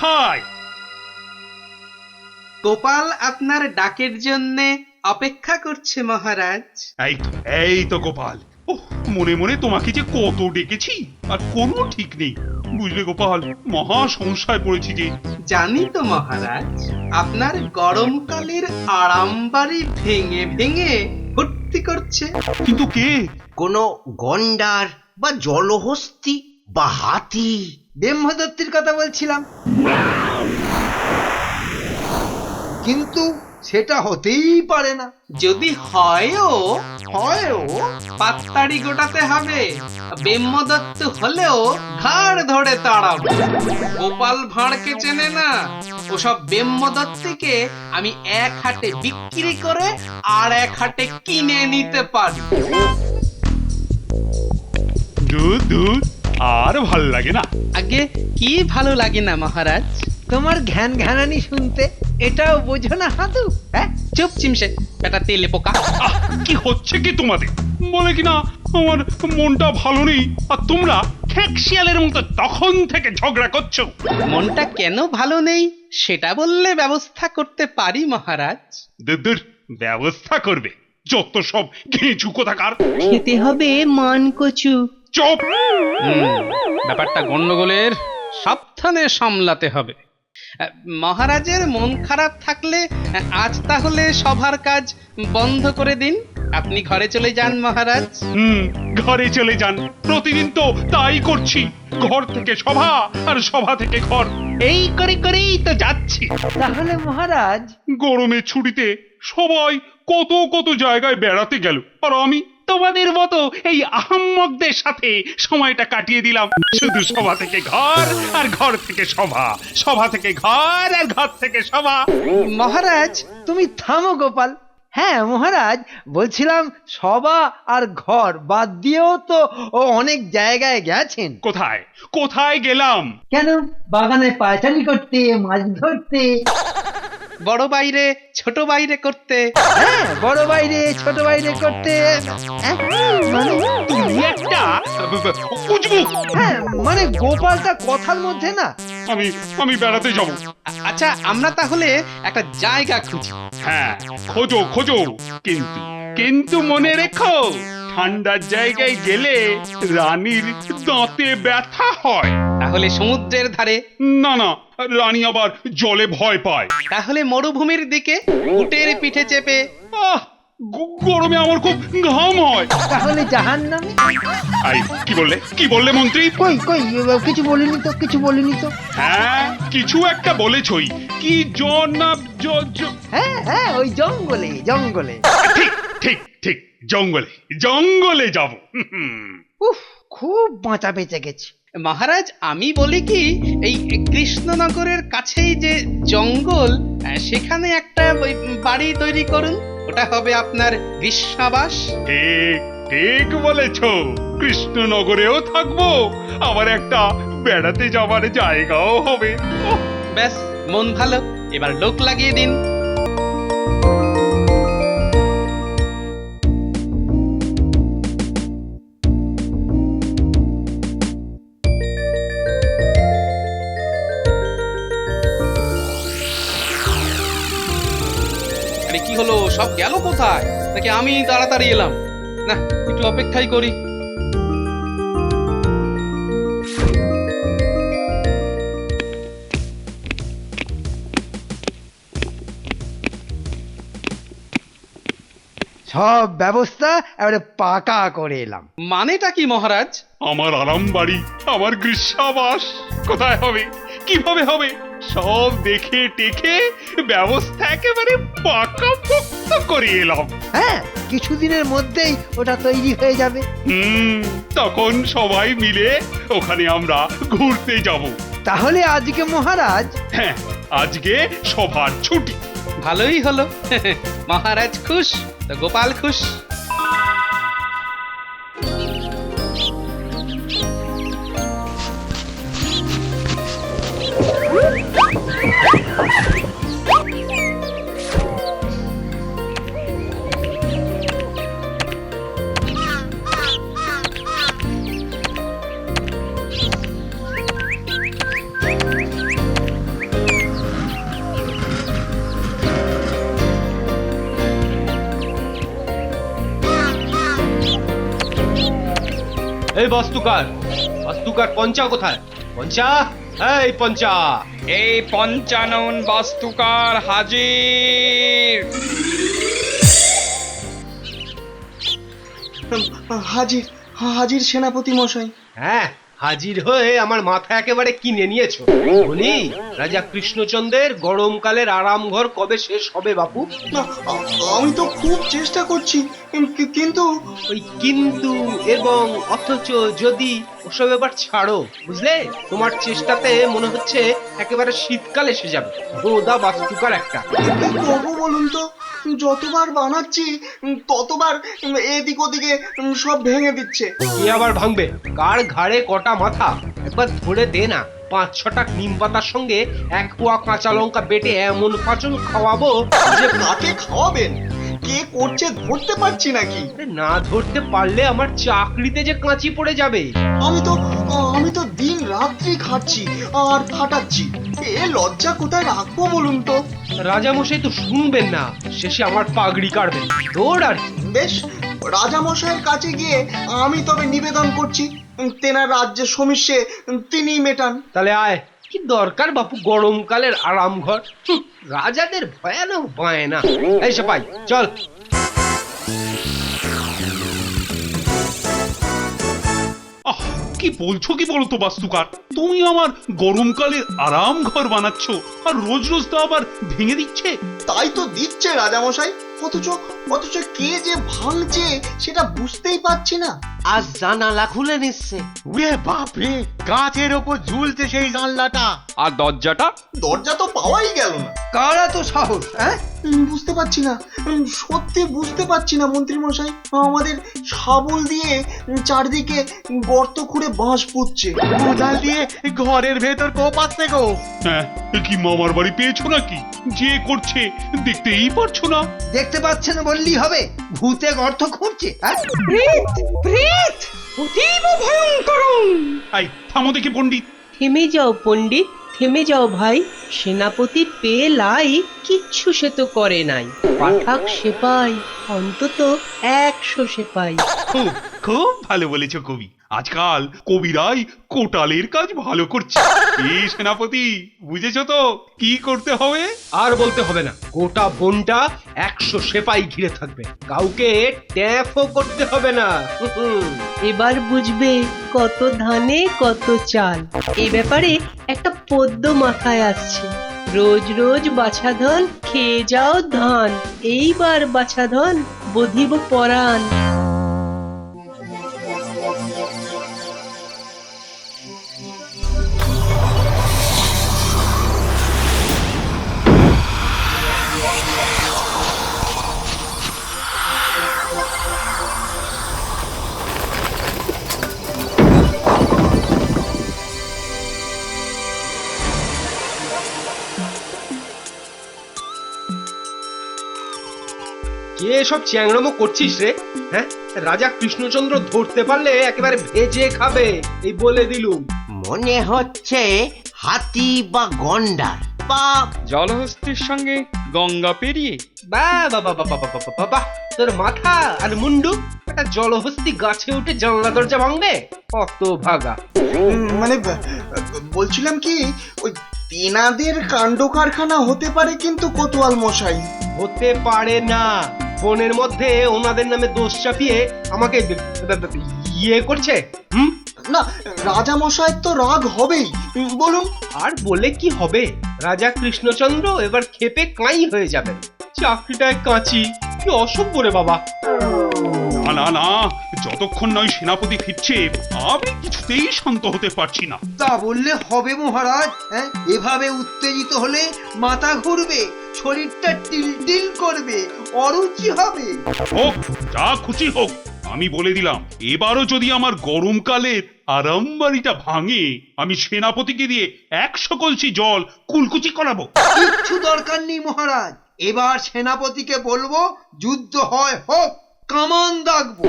কোথায়? গোপাল আপনার ডাকের জন্যে অপেক্ষা করছে মহারাজ। এই তো গোপাল। ওহ, মনে মনে তোমাকে যে কত ডেকেছি আর কোনো ঠিক নেই, বুঝলে গোপাল, মহা সমস্যায় পড়েছি যে। জানি তো মহারাজ, আপনার গরমকালের আরাম বাড়ি ভেঙে ভেঙে ভর্তি করছে। কিন্তু কে? কোনো গন্ডার বা জলহস্তি বা হাতি। ব্রহ্মদত্তের কথা বলছিলাম, কিন্তু সেটা হতেই পারে না। যদি হয়ও পাত্তাড়ি গোটাতে হবে। ব্রহ্মদত্ত হলেও ঘাড় ধরে তাড়াবো। গোপাল ভাঁড়কে চেনে না, ওসব ব্রহ্মদত্তিকে আমি এক হাটে বিক্রি করে আর এক হাটে কিনে নিতে পারি। দুধ দুধ, আর ভাল লাগে না। আগে কি ভালো লাগে না মহারাজ? তোমার ঘ্যান ঘ্যানানি শুনতে এটাও বোঝো না হাতু? হ্যাঁ, চুপ চিমসে, বেটা তেলে পোকা। আহ, কি হচ্ছে কি তোমাদের? বলে কিনা আমার মনটা ভালো নেই, আর তোমরা খ্যাকশিয়ালের মতো তখন থেকে ঝগড়া করছো। মনটা কেন ভালো নেই সেটা বললে ব্যবস্থা করতে পারি মহারাজ। দুধ ব্যবস্থা করবে? যত সব ঘেঁচু কোথাকার। খেতে হবে মান কচু। চুপ! ব্যাপারটা গন্ডগোলের, সাবধানে সামলাতে হবে। মহারাজের মন খারাপ থাকলে আজ তাহলে সভার কাজ বন্ধ করে দিন, আপনি ঘরে চলে যান মহারাজ। ঘরে চলে যান। প্রতিদিন তো তাই করছি, ঘর থেকে সভা আর সভা থেকে ঘর, এই করে করেই তো যাচ্ছি। তাহলে মহারাজ গরমে ছুটিতে সবাই কত কত জায়গায় বেড়াতে গেল, আর আমি তোমাদের মতো এই আহাম্মকদের সাথে সময়টা কাটিয়ে দিলাম। শুধু সভা থেকে ঘর আর ঘর থেকে সভা, সভা থেকে ঘর আর ঘর থেকে সভা। মহারাজ তুমি থামো গোপাল। হ্যাঁ মহারাজ, বলছিলাম সভা আর ঘর বাদ দিয়েও তো ও অনেক জায়গায় গেছেন। কোথায় কোথায় গেলাম? কেন, বাগানে পায়চারি করতে, মাছ ধরতে। বড় বাইরে ছোট বাইরে করতে। হ্যাঁ, বড় বাইরে ছোট বাইরে করতে। হ্যাঁ, মানে তুমি একটা উজবুক। হ্যাঁ মানে গোপালটা কথার মধ্যে না। আমি বেড়াতে যাব। আচ্ছা, আমরা তাহলে একটা জায়গা খুঁজি। হ্যাঁ, খোঁজো খোঁজো, কিন্তু কিন্তু মনে রেখো, ঠান্ডার জায়গায় গেলে রানীর দাঁতে ব্যথা হয়। তাহলে সমুদ্রের ধারে। না না, রানী আবার জলে ভয় পায়। তাহলে মরুভূমির দিকে উটের পিঠে চেপে। আহ, গরমে আমার খুব ঘাম হয়। তাহলে জাহান্নামে। আই, কি বললে মন্ত্রী? কই কই, কিছু বলিনি তো, কিছু বলিনি তো। হ্যাঁ, কিছু একটা বলেছই। কি জন না হ্যাঁ হ্যাঁ, ওই জঙ্গলে জঙ্গলে। ঠিক ঠিক ঠিক, জঙ্গলে জঙ্গলে যাব। উফ, খুব বাঁচা বেঁচে গেছে। মহারাজ, আমি বলি কি, এই কৃষ্ণনগরের কাছেই যে জঙ্গল, সেখানে একটা বাড়ি তৈরি করুন। ওটা হবে আপনার গ্রীষ্মাবাস। ঠিক ঠিক বলেছ, কৃষ্ণনগরেও থাকবো, আবার একটা বেড়াতে যাবার জায়গাও হবে। ব্যাস, মন ভালো, এবার লোক লাগিয়ে দিন। আরে কি হলো, সব গেল কোথায়? নাকি আমি তাড়াতাড়ি এলাম? না, একটু অপেক্ষাই করি। সব ব্যবস্থা এবারে পাকা করে এলাম। মানেটা কি মহারাজ? আমার আরাম বাড়ি, আমার গ্রীষ্মাবাস কোথায় হবে, কিভাবে হবে, সব দেখে টেকে ব্যবস্থা একেবারে পাকা পোক্ত করে এলাম। হ্যাঁ, কিছুদিনের মধ্যেই ওটা তৈরি হয়ে যাবে। তখন সবাই মিলে ওখানে আমরা ঘুরতে যাব। তাহলে আজকে মহারাজ, হ্যাঁ, আজকে সবার ছুটি। ভালোই হলো। মহারাজ খুশ তো গোপাল খুশ। এই বাস্তুকার পঞ্চা কোথায়? পঞ্চা, এই পঞ্চা। এই পঞ্চানন বাস্তুকার হাজির। হাজির হাজির সেনাপতি মশাই। হ্যাঁ, হাজির হয়ে আমার মাথা একেবারে কিনে নিয়েছো। বলি, রাজা কৃষ্ণচন্দ্রের গরমকালের আরাম ঘর কবে শেষ হবে বাপু? না, আমি তো খুব চেষ্টা করছি, কিন্তু ওই কিন্তু এবং অথচ যদি ওসব এবার ছাড়ো, বুঝলে? তোমার চেষ্টাতে মনে হচ্ছে একেবারে শীতকাল এসে যাবে। বোদা বাস্তুকার একটা। কি করবো বলুন তো? যতবার বানাচ্ছি ততবার এদিক ওদিকে সব ভেঙে দিচ্ছে। কি আবার ভাঙবে? কার ঘাড়ে কটা মাথা? একবার ধরে দে না। 5-6টা নিম পাতার সঙ্গে 1 পোয়া কাঁচা লঙ্কা বেটে এমন পাচন খাওয়াবো যে কাকে খাওয়াবেন, কে করছে ধরতে পারছি নাকি। আরে না ধরতে পারলে আমার চাকরিতে যে কাঁচি পড়ে যাবে। আমি তো দিন রাত্রি খাচ্ছি আর খাটাচ্ছি, এ লজ্জা কোথায় রাখবো বলুন তো? রাজামশাই তো শুনবেন না, শেষে আমার পাগড়ি কাটবেন। দৌড় আর কি। বেশ, রাজামশাইয়ের কাছে গিয়ে আমি তবে নিবেদন করছি, তেনার রাজ্যের সমস্যে তিনিই মেটান। তাহলে আয়। কি দরকার বাপু গরমকালের আরাম ঘর? রাজাদের ভয়ানক বায়না। এই সবাই চল। আহ, কি বলছো কি বলো তো বাস্তুকার? তুমি আমার গরমকালের আরাম ঘর বানাচ্ছ আর রোজ রোজ তো আবার ভেঙে দিচ্ছে। তাই তো দিচ্ছে রাজামশাই, অথচ কে যে ভাঙছে সেটা বুঝতেই পারছি না। আজ জানালা খুলে নিচ্ছে। ওরে বাপ রে, গাছের ওপর ঝুলছে সেই জানলাটা। আর দরজাটা? দরজা তো পাওয়াই গেল না। কারা তো সাহস, হ্যাঁ? বুঝতে পারছি না, সত্যি বুঝতে পারছি না মন্ত্রী মশাই। আমাদের শাবল দিয়ে চারদিকে গর্ত খুঁড়ে বাঁশ পুঁতছে। কোদাল দিয়ে ঘরের ভেতর কোপাচ্ছে গো। হ্যাঁ, এ কি মামার বাড়ি পেয়েছো নাকি? যে করছে দেখতেই পারছো না? দেখতে পাচ্ছে না বললেই হবে? ভূতে গর্ত খুঁড়ছে, হ্যাঁ? এই থামো দেখি পণ্ডিত। থেমে যাও পণ্ডিত, থেমে যাও ভাই। সেনাপতি পেয়ে লাই, কিচ্ছু সে তো করে নাই। পাঠাক সেপাই, অন্তত 100 সেপাই। খুব খুব ভালো বলেছো কবি। আজকাল কবিরাই কোটালের কাজ ভালো করছে। এই সেনাপতি, বুঝেছো তো কি করতে হবে? আর বলতে হবে না, গোটা বনটা 100 সেপাই ঘিরে থাকবে। কাউকে ট্যাপও করতে হবে না। এবার বুঝবে কত ধানে কত চাল। এই ব্যাপারে একটা পদ্য মাথায় আসছে। রোজ রোজ বাছাধন, খেয়ে যাও ধান। এইবার বাছাধন, বধিব পরাণ। কে সব চ্যাংড়ামো করছিস রে? হ্যাঁ, রাজা কৃষ্ণচন্দ্র ধরতে পারলে একেবারে ভেজে খাবে, এই বলে দিলুম। মনে হচ্ছে হাতি বা গন্ডার বা জলহস্তির সঙ্গে গঙ্গা পেরিয়ে। বাবা, তোর মাথা আর মুন্ডু একটা জলহস্তি গাছে উঠে জানলা দরজা ভাঙবে? কত ভাগা। মানে বলছিলাম কি, ওই তেনাদের কাণ্ড কারখানা হতে পারে কিন্তু কোতোয়াল মশাই। হতে পারে না। বনের মধ্যে ওনাদের নামে দোষ চাপিয়ে আমাকে ইয়ে করছে। না, রাজা মশাই তো রাগ হবেই, বলুন। আর বলে কি হবে? রাজা কৃষ্ণচন্দ্র এবার ক্ষেপে কাঁই হয়ে যাবেন। চাকরিটায় কাঁচি। কি অসভ্য রে বাবা। না না না, যতক্ষণ নয় সেনাপতি ফিরছে আমি কিছুতেই শান্ত হতে পারছি না। তা বললে হবে মহারাজ? হ্যাঁ, এভাবে উত্তেজিত হলে মাথা ঘুরবে, শরীরটা টিলটিল করবে, অরুচি হবে। হোক, যা খুশি হোক, আমি বলে দিলাম এবারও যদি আমার গরমকালের আরাম বাড়িটা ভাঙে, আমি সেনাপতিকে দিয়ে 100 কলসি জল কুলকুচি করাবো। কিচ্ছু দরকার নেই মহারাজ। এবার সেনাপতিকে বলবো যুদ্ধ হয় হোক, কামান দাগবো।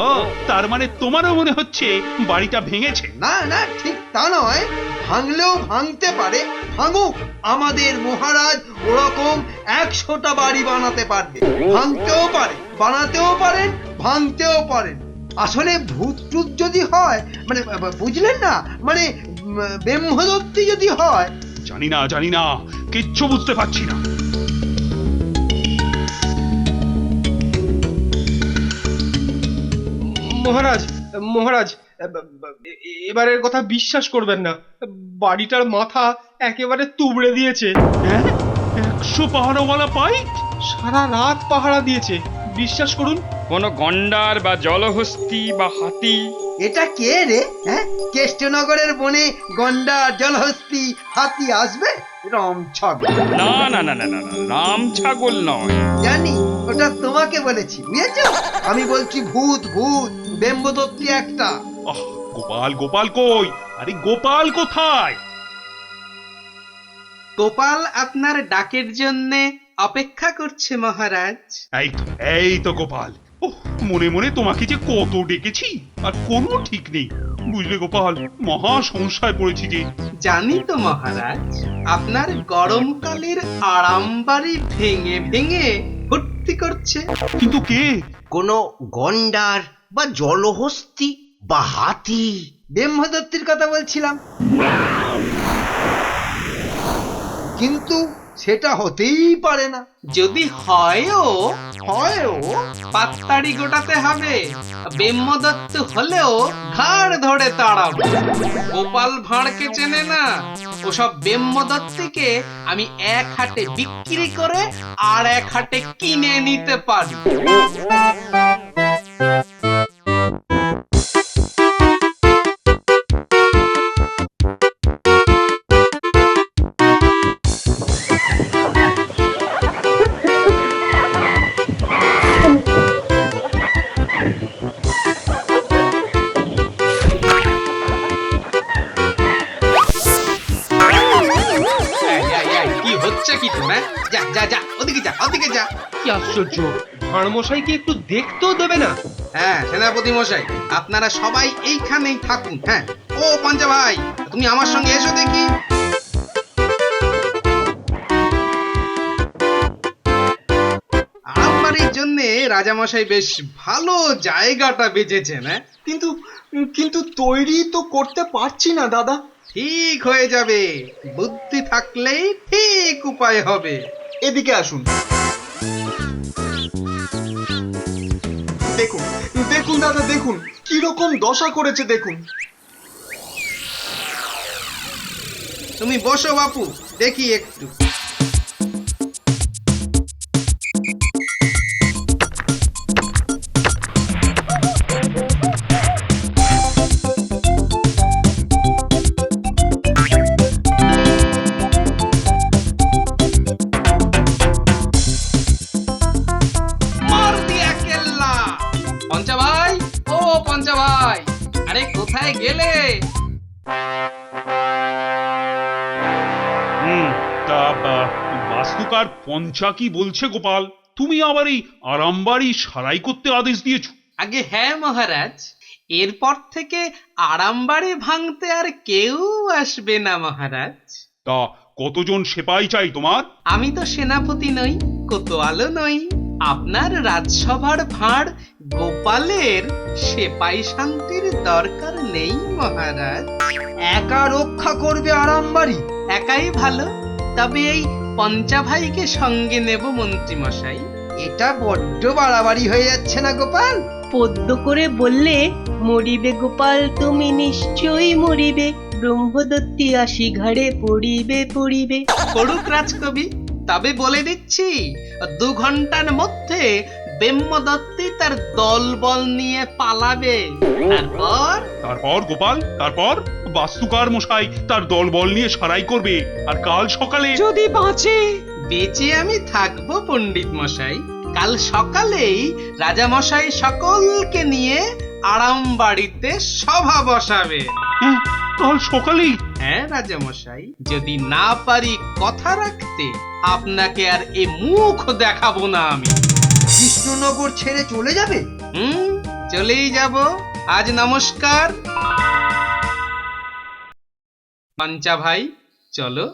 ও, তার মানে তোমারও মনে হচ্ছে বাড়িটা ভেঙেছে? না না, ঠিক তা নয়। ভাঙলেও ভাঙতে পারে, ভাঙুক। আমাদের মহারাজ ওরকম 100টা বাড়ি বানাতে পারবে। ভাঙতেও পারে, বানাতেও পারেন, ভাঙতেও পারেন। আসলে ভূত টুত যদি হয়, মানে বুঝলেন না, মানে ব্রহ্মদত্তি যদি হয়। জানি না কিচ্ছু বুঝতে পারছি না। মহারাজ মহারাজ এবারের কথা বিশ্বাস করবেন না, বাড়িটার মাথা একেবারে তুবড়ে দিয়েছে। হ্যাঁ, 100 পাহারাওয়ালা পাইক? সারা রাত পাহারা দিয়েছে, বিশ্বাস করুন। কোনো গন্ডার বা জলহস্তী বা হাতি? এটা কে রে? হ্যাঁ, কেষ্টনগরের বনে গন্ডার, জলহস্তি, হাতি আসবে? রমছগ। না না না না না না, রাম ছাগল নয়। জানি, ওটা তোমাকে বলেছি, বুঝেছো? আমি বলছি ভূত, ব্রহ্মদত্তি একটা। আহ, গোপাল কই? আরে গোপাল কোথায়? গোপাল আপনার ডাকের জন্যে অপেক্ষা করছে মহারাজ। এই তো গোপাল। ওহ, মনে মনে তোমাকে যে কত ডেকেছি, আর কোনো ঠিক নেই। বুঝলে গোপাল, মহা সমস্যায় পড়েছি যে। জানি তো মহারাজ, আপনার গরমকালের আরাম বাড়ি ভেঙে ভেঙে ভর্তি করছে। কিন্তু কে? কোনো গন্ডার বা জলহস্তি বা হাতি? ব্রহ্মদত্তির কথা বলছিলাম। কিন্তু সেটা হতেই পারে না। যদি হয়ও পাত্তাড়ি গোটাতে হবে। ব্রহ্মদত্ত হলেও ঘাড় ধরে তাড়াবো। গোপাল ভাঁড়কে চেনে না? ওসব ব্রহ্মদত্তিকে আমি এক হাটে বিক্রি করে আর এক হাটে কিনে নিতে পারি। কি হচ্ছে কি তোমার? যা ওদিকে যা। কি আশ্চর্য, ভাঁড়মশাই কি একটু দেখতেও দেবে না? হ্যাঁ সেনাপতি মশাই, আপনারা সবাই এইখানেই থাকুন। হ্যাঁ, ও পঞ্চা ভাই, তুমি আমার সঙ্গে এসো দেখি। আরামবাড়ির জন্য রাজামশাই বেশ ভালো জায়গাটা বেঁচেছেন। হ্যাঁ, কিন্তু তৈরি তো করতে পারছি না দাদা। ঠিক হয়ে যাবে, বুদ্ধি থাকলেই ঠিক উপায় হবে। এদিকে আসুন। দেখুন দাদা, দেখুন কিরকম দশা করেছে দেখুন। তুমি বসো বাপু, দেখি একটু। মার দিয়া কেল্লা। পঞ্চা ভাই, ও পঞ্চা ভাই, আরে কোথায় গেলে? তা বাস্তুকার পঞ্চা কি বলছে গোপাল? তুমি আবার এই আরামবাড়ি সারাই করতে আদেশ দিয়েছো? আগে হ্যাঁ মহারাজ, এরপর থেকে আরামবাড়ি ভাঙতে আর কেউ আসবে না মহারাজ। তা কতজন সেপাই চাই তোমার? আমি তো সেনাপতি নই, কোতোয়ালও নই। আপনার রাজসভার ভাঁড় গোপালের সেপাই শান্তির দরকার নেই মহারাজ। একা রক্ষা করবে আরামবাড়ি? একাই ভালো, তবে এই পঞ্চা ভাইকে সঙ্গে নেব মন্ত্রী মশাই। এটা বড্ড বাড়াবাড়ি হয়ে যাচ্ছে না গোপাল? পদ্য করে বললে, মরিবে গোপাল তুমি নিশ্চয়ই মরিবে, ব্রহ্মদত্তি আসি ঘাড়ে পড়িবে। করুক রাজকবি, তবে বলে দিচ্ছি 2 ঘন্টার মধ্যে ব্রহ্মদত্তি তার দলবল নিয়ে পালাবে। তারপর গোপাল, তারপর বাস্তুকার মশাই তার দলবল নিয়ে সারাই করবে, আর কাল সকালে যদি বাঁচে। বেঁচে আমি থাকবো পণ্ডিত মশাই। কাল সকালেই রাজা মশাই সকলকে নিয়ে আরামবাড়িতে সভা বসাবে। হ্যাঁ, কাল সকালেই? হ্যাঁ রাজা মশাই, যদি না পারি কথা রাখতে, আপনাকে আর এ মুখ দেখাবো না আমি। কৃষ্ণনগর ছেড়ে চলে যাবে? চলেই যাব। আজ নমস্কার। পঞ্চা ভাই, চলো।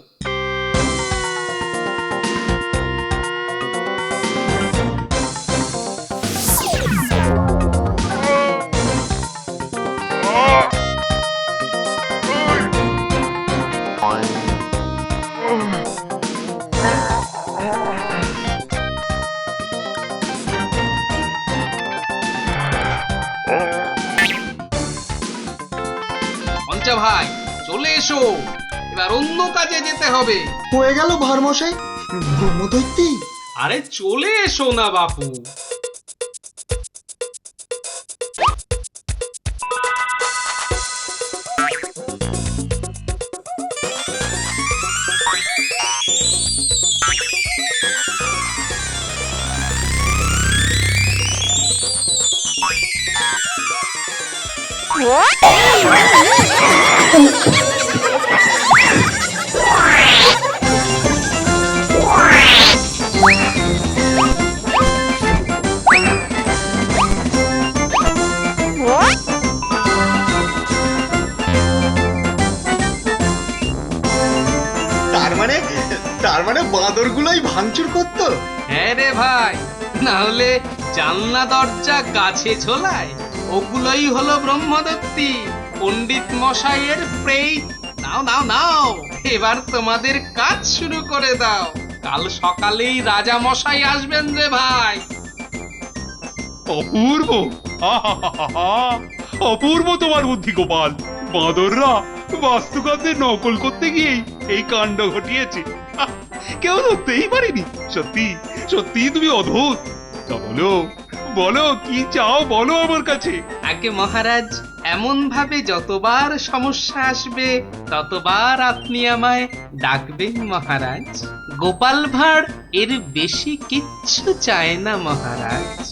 এসো, এবার অন্য কাজে যেতে হবে। হয়ে গেল ভাঁড় মশাই, ব্রহ্মদৈত্যী। আরে চলে এসো না বাপু। তার মানে বাঁদরগুলোই ভাঙচুর করতো। হ্যাঁ রে ভাই, না হলে জানলা দরজা গাছে ঝোলায়, ওগুলোই হলো ব্রহ্মদত্তি, পণ্ডিত মশাইয়ের প্রেই। নাও নাও নাও, এবার তোমাদের কাজ শুরু করে দাও। কাল সকালেই রাজা মশাই আসবেন রে ভাই। অপূর্ব, আহাহাহা, অপূর্ব তোমার বুদ্ধি গোপাল। বাঁদররা বাস্তুকাদের নকল করতে গিয়েই এই কাণ্ড ঘটিয়েছে। আহ, কেউ ধরতেই পারেনি। সত্যি সত্যি তুমি অদ্ভুত। তা বলো বলো, কি চাও বলো আমার কাছে। আগে মহারাজ, এমন ভাবে যতবার সমস্যা আসবে ততবার আপনি আমায় ডাকবেন মহারাজ। গোপাল ভাঁড় এর বেশি কিচ্ছু চায় না মহারাজ।